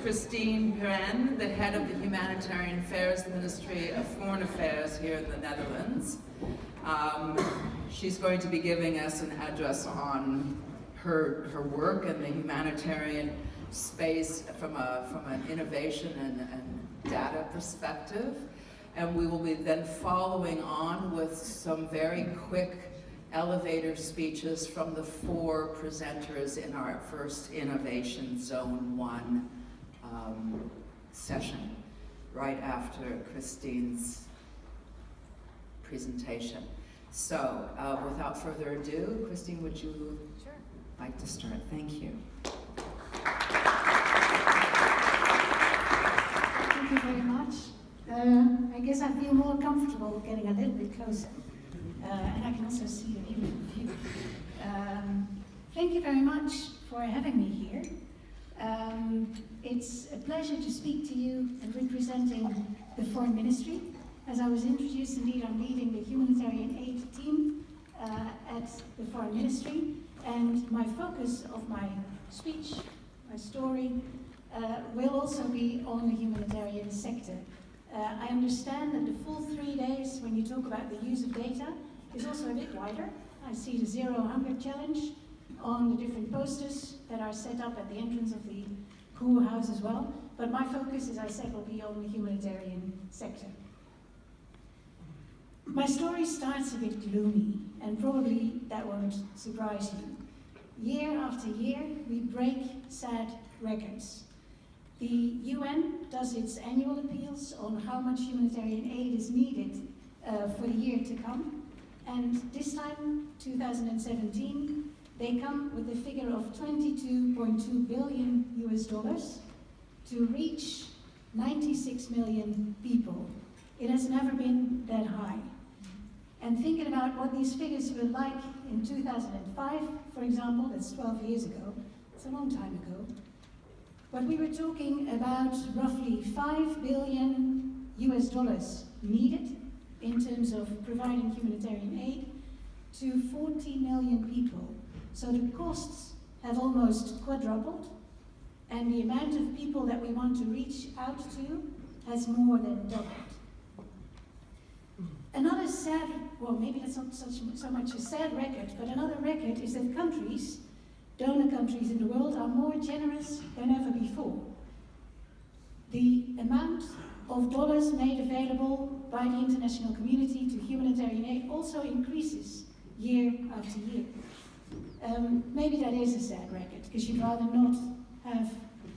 Christine Pirenne, the head of the Humanitarian Affairs Ministry of Foreign Affairs here in the Netherlands. She's going to be giving us an address on her work in the humanitarian space from an innovation and data perspective. And we will be then following on with some very quick elevator speeches from the 4 presenters in our first Innovation Zone 1 session, right after Christine's presentation. So, without further ado, Christine, would you like to start? Thank you. Thank you very much. I guess I feel more comfortable getting a little bit closer. And I can also see the view. Thank you very much for having me here. It's a pleasure to speak to you and representing the Foreign Ministry. As I was introduced, indeed, I'm leading the humanitarian aid team at the Foreign Ministry, and my focus of my speech, my story, will also be on the humanitarian sector. I understand that the full 3 days, when you talk about the use of data, is also a bit wider. I see the Zero Hunger Challenge on the different posters that are set up at the entrance of the Poor House as well. But my focus, as I said, will be on the humanitarian sector. My story starts a bit gloomy, and probably that won't surprise you. Year after year, we break sad records. The UN does its annual appeals on how much humanitarian aid is needed for the year to come. And this time, 2017, they come with a figure of $22.2 billion to reach 96 million people. It has never been that high. And thinking about what these figures were like in 2005, for example, that's 12 years ago, it's a long time ago, but we were talking about roughly $5 billion needed in terms of providing humanitarian aid to 40 million people. So the costs have almost quadrupled, and the amount of people that we want to reach out to has more than doubled. Another sad, well, maybe that's not so much a sad record, but another record is that countries, donor countries in the world, are more generous than ever before. The amount of dollars made available by the international community to humanitarian aid also increases year after year. Maybe that is a sad record, because you'd rather not have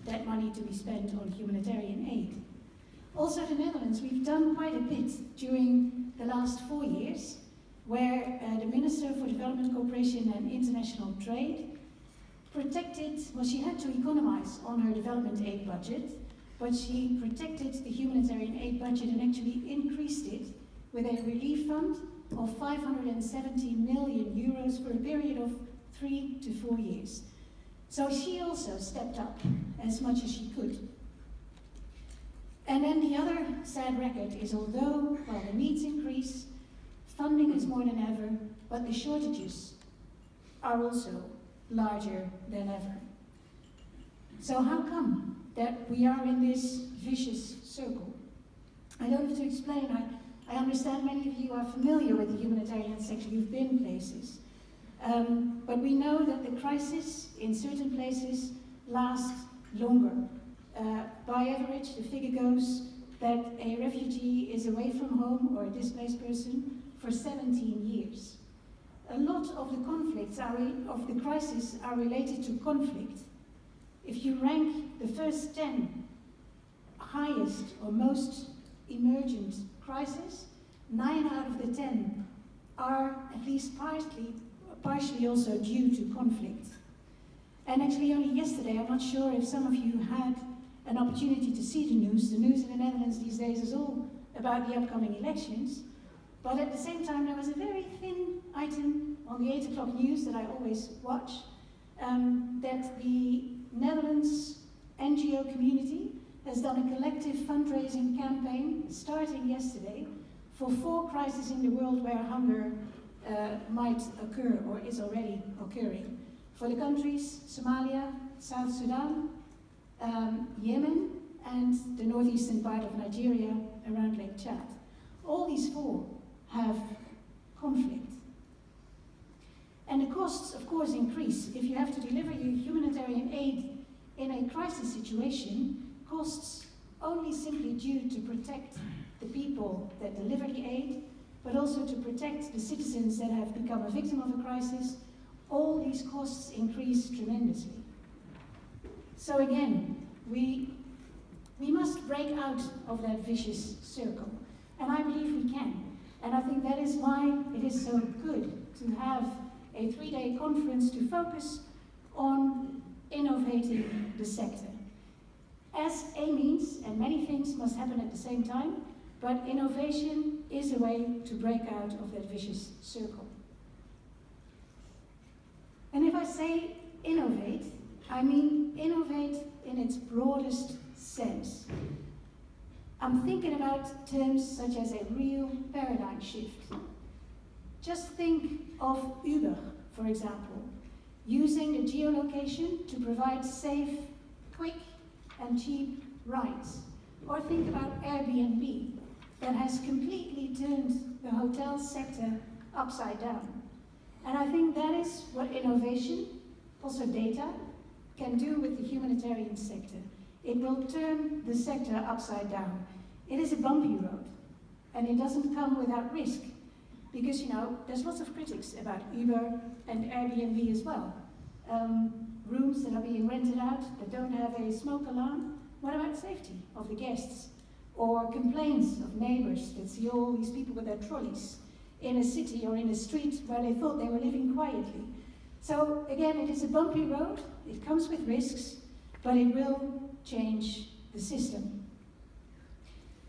that money to be spent on humanitarian aid. Also, the Netherlands, we've done quite a bit during the last 4 years, where the Minister for Development Cooperation and International Trade protected, well, she had to economize on her development aid budget, but she protected the humanitarian aid budget and actually increased it with a relief fund of 570 million euros for a period of 3 to 4 years. So she also stepped up as much as she could. And then the other sad record is, although, well, the needs increase, funding is more than ever, but the shortages are also larger than ever. So how come that we are in this vicious circle? I don't have to explain. I understand many of you are familiar with the humanitarian sector. You've been places. But we know that the crisis in certain places lasts longer. By average, the figure goes that a refugee is away from home, or a displaced person, for 17 years. A lot of the conflicts of the crisis are related to conflict. If you rank the first 10 highest or most emergent crises, 9 out of the 10 are at least partially also due to conflict. And actually only yesterday, I'm not sure if some of you had an opportunity to see the news. The news in the Netherlands these days is all about the upcoming elections. But at the same time, there was a very thin item on the 8 o'clock news that I always watch, that the Netherlands NGO community has done a collective fundraising campaign starting yesterday for 4 crises in the world where hunger might occur or is already occurring. For the countries Somalia, South Sudan, Yemen, and the northeastern part of Nigeria around Lake Chad. All these four have conflict. And the costs, of course, increase. If you have to deliver your humanitarian aid in a crisis situation, costs only simply due to protect the people that deliver the aid, but also to protect the citizens that have become a victim of a crisis, all these costs increase tremendously. So again, we must break out of that vicious circle. And I believe we can. And I think that is why it is so good to have a 3-day conference to focus on innovating the sector. As a means, and many things must happen at the same time, but innovation is a way to break out of that vicious circle. And if I say innovate, I mean innovate in its broadest sense. I'm thinking about terms such as a real paradigm shift. Just think of Uber, for example, using the geolocation to provide safe, quick, and cheap rides. Or think about Airbnb, that has completely turned the hotel sector upside down. And I think that is what innovation, also data, can do with the humanitarian sector. It will turn the sector upside down. It is a bumpy road, and it doesn't come without risk. Because, there's lots of critics about Uber and Airbnb as well. Rooms that are being rented out that don't have a smoke alarm. What about safety of the guests? Or complaints of neighbors that see all these people with their trolleys in a city or in a street where they thought they were living quietly. So again, it is a bumpy road, it comes with risks, but it will change the system.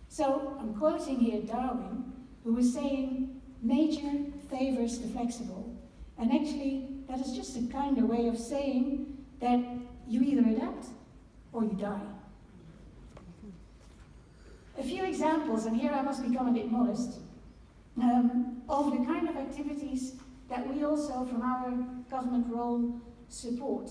So I'm quoting here Darwin, who was saying, nature favors the flexible. And actually, that is just a kind of way of saying that you either adapt or you die. A few examples, and here I must become a bit modest, of the kind of activities that we also, from our government role, support.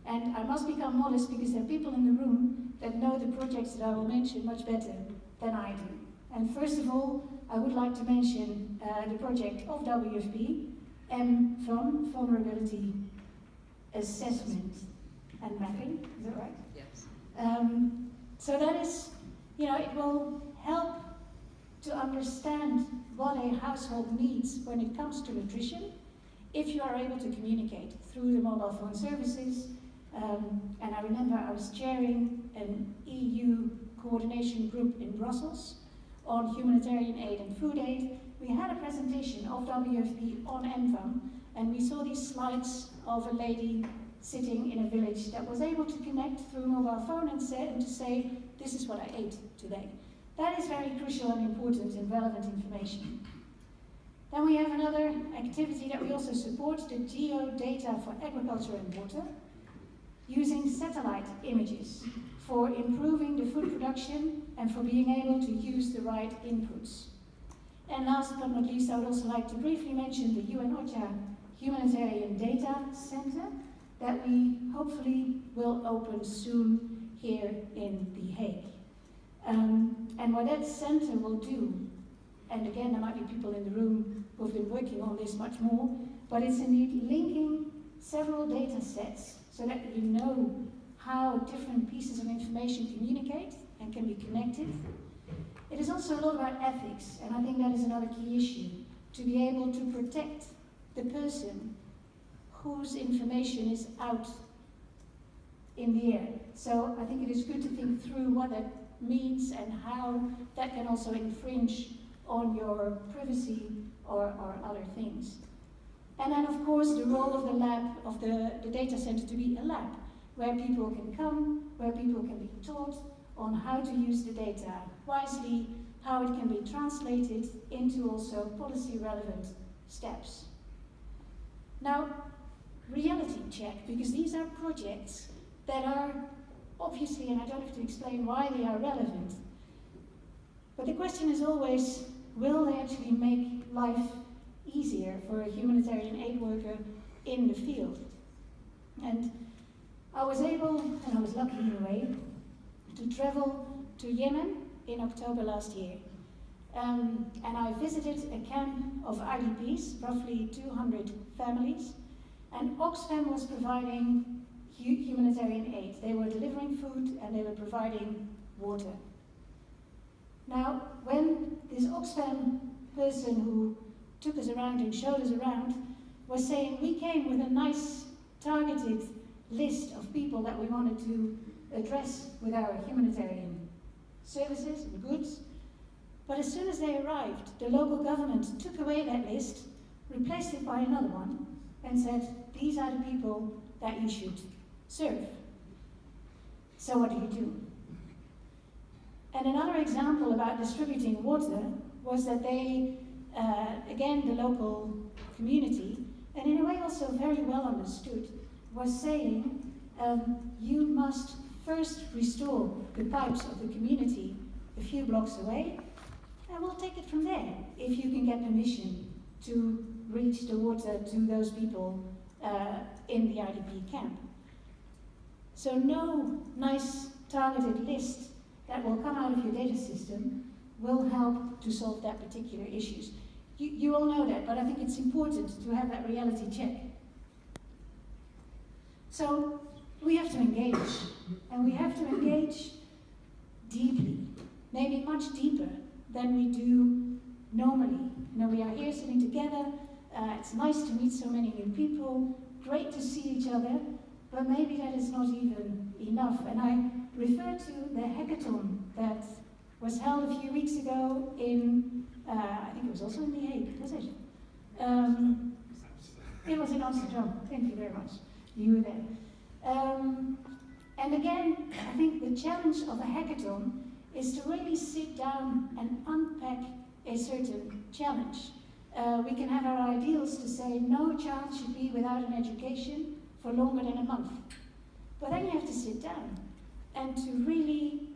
And I must become modest because there are people in the room that know the projects that I will mention much better than I do. And first of all, I would like to mention the project of WFP, VAM Vulnerability Assessment and Mapping. Is that right? Yes. So that is, it will help to understand what a household needs when it comes to nutrition, if you are able to communicate through the mobile phone services. And I remember I was chairing an EU coordination group in Brussels on humanitarian aid and food aid. We had a presentation of WFP on MVAM, and we saw these slides of a lady sitting in a village that was able to connect through a mobile phone and to say, this is what I ate today. That is very crucial and important and relevant information. Then we have another activity that we also support, the geodata for agriculture and water, using satellite images for improving the food production and for being able to use the right inputs. And last but not least, I would also like to briefly mention the UN OCHA Humanitarian Data Center that we hopefully will open soon here in The Hague. And what that center will do, and again, there might be people in the room who have been working on this much more, but it's indeed linking several data sets so that you know how different pieces of information communicate and can be connected. It is also a lot about ethics, and I think that is another key issue, to be able to protect the person whose information is out in the air. So I think it is good to think through what that means and how that can also infringe on your privacy or other things. And then of course the role of the lab, of the data center, to be a lab where people can come, where people can be taught on how to use the data wisely, how it can be translated into also policy relevant steps. Now, reality check, because these are projects that are obviously, and I don't have to explain why they are relevant, but the question is always, will they actually make life easier for a humanitarian aid worker in the field? And I was able, and I was lucky in a way, to travel to Yemen in October last year. And I visited a camp of IDPs, roughly 200 families, and Oxfam was providing humanitarian aid. They were delivering food and they were providing water. Now, when this Oxfam person who took us around and showed us around was saying, we came with a nice targeted list of people that we wanted to address with our humanitarian services and goods, but as soon as they arrived, the local government took away that list, replaced it by another one, and said, these are the people that you should serve. So what do? And another example about distributing water was that they, again, the local community, and in a way also very well understood, was saying, you must first restore the pipes of the community a few blocks away, and we'll take it from there, if you can get permission to reach the water to those people in the IDP camp. So no nice targeted list that will come out of your data system will help to solve that particular issues. You all know that, but I think it's important to have that reality check. So we have to engage, and we have to engage deeply, maybe much deeper than we do normally. You know, we are here sitting together, it's nice to meet so many new people, great to see each other, but maybe that is not even enough. And I refer to the hackathon that was held a few weeks ago in, I think it was also in The Hague, was it? It was in Amsterdam, thank you very much. You were there. And again, I think the challenge of a hackathon is to really sit down and unpack a certain challenge. We can have our ideals to say no child should be without an education for longer than a month. But then you have to sit down and to really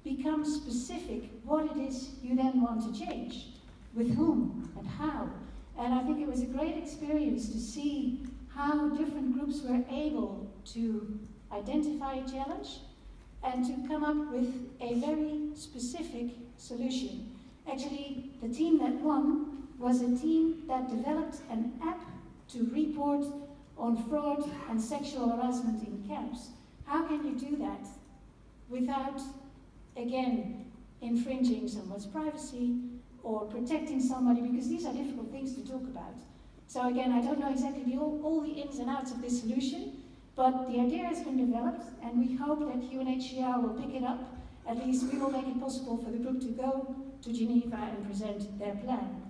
become specific what it is you then want to change, with whom and how. And I think it was a great experience to see how different groups were able to identify a challenge and to come up with a very specific solution. Actually, the team that won was a team that developed an app to report on fraud and sexual harassment in camps. How can you do that without, again, infringing someone's privacy or protecting somebody, because these are difficult things to talk about. So again, I don't know exactly all the ins and outs of this solution, but the idea has been developed, and we hope that UNHCR will pick it up. At least we will make it possible for the group to go to Geneva and present their plan.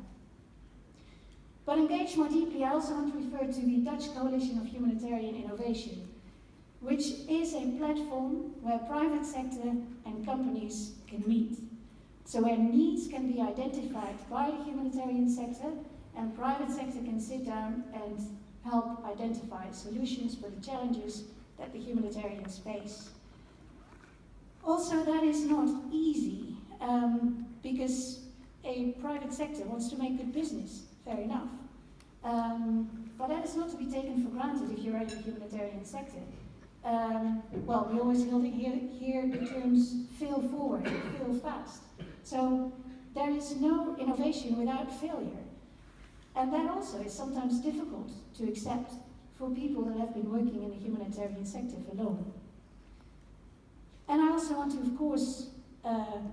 But engage more deeply, I also want to refer to the Dutch Coalition of Humanitarian Innovation, which is a platform where private sector and companies can meet. So where needs can be identified by the humanitarian sector, and private sector can sit down and help identify solutions for the challenges that the humanitarians face. Also, that is not easy, because a private sector wants to make good business, fair enough. But that is not to be taken for granted if you're in the humanitarian sector. Well, we always hear the terms fail forward, fail fast. So there is no innovation without failure. And that also is sometimes difficult to accept for people that have been working in the humanitarian sector for long. And I also want to, of course,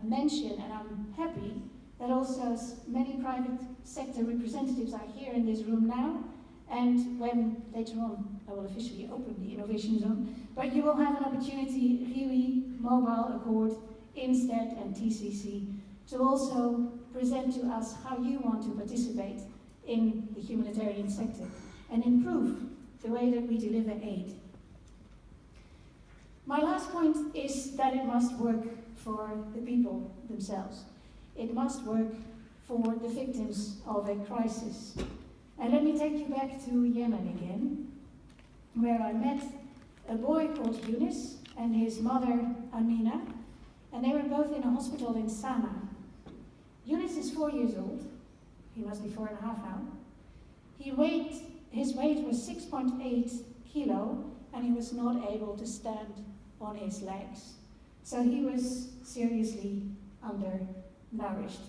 mention, and I'm happy, that also many private sector representatives are here in this room now, and when later on I will officially open the innovation zone, but you will have an opportunity, RIWI, Mobile, Accord, Instead and TCC, to also present to us how you want to participate in the humanitarian sector and improve the way that we deliver aid. My last point is that it must work for the people themselves. It must work for the victims of a crisis. And let me take you back to Yemen again, where I met a boy called Yunus and his mother Amina, and they were both in a hospital in Sanaa. Yunus is 4 years old. He must be 4.5 now. His weight was 6.8 kilo, and he was not able to stand on his legs. So he was seriously malnourished.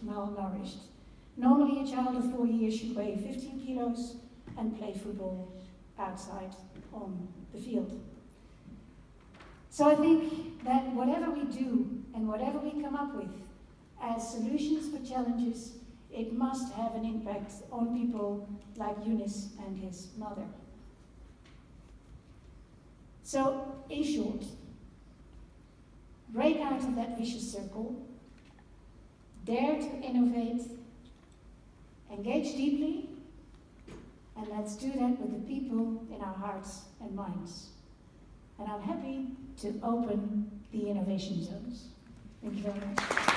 Normally a child of 4 years should weigh 15 kilos and play football outside on the field. So I think that whatever we do and whatever we come up with as solutions for challenges, it must have an impact on people like Yunus and his mother. So, in short, break out of that vicious circle, dare to innovate, engage deeply, and let's do that with the people in our hearts and minds. And I'm happy to open the innovation zones. Thank you very much.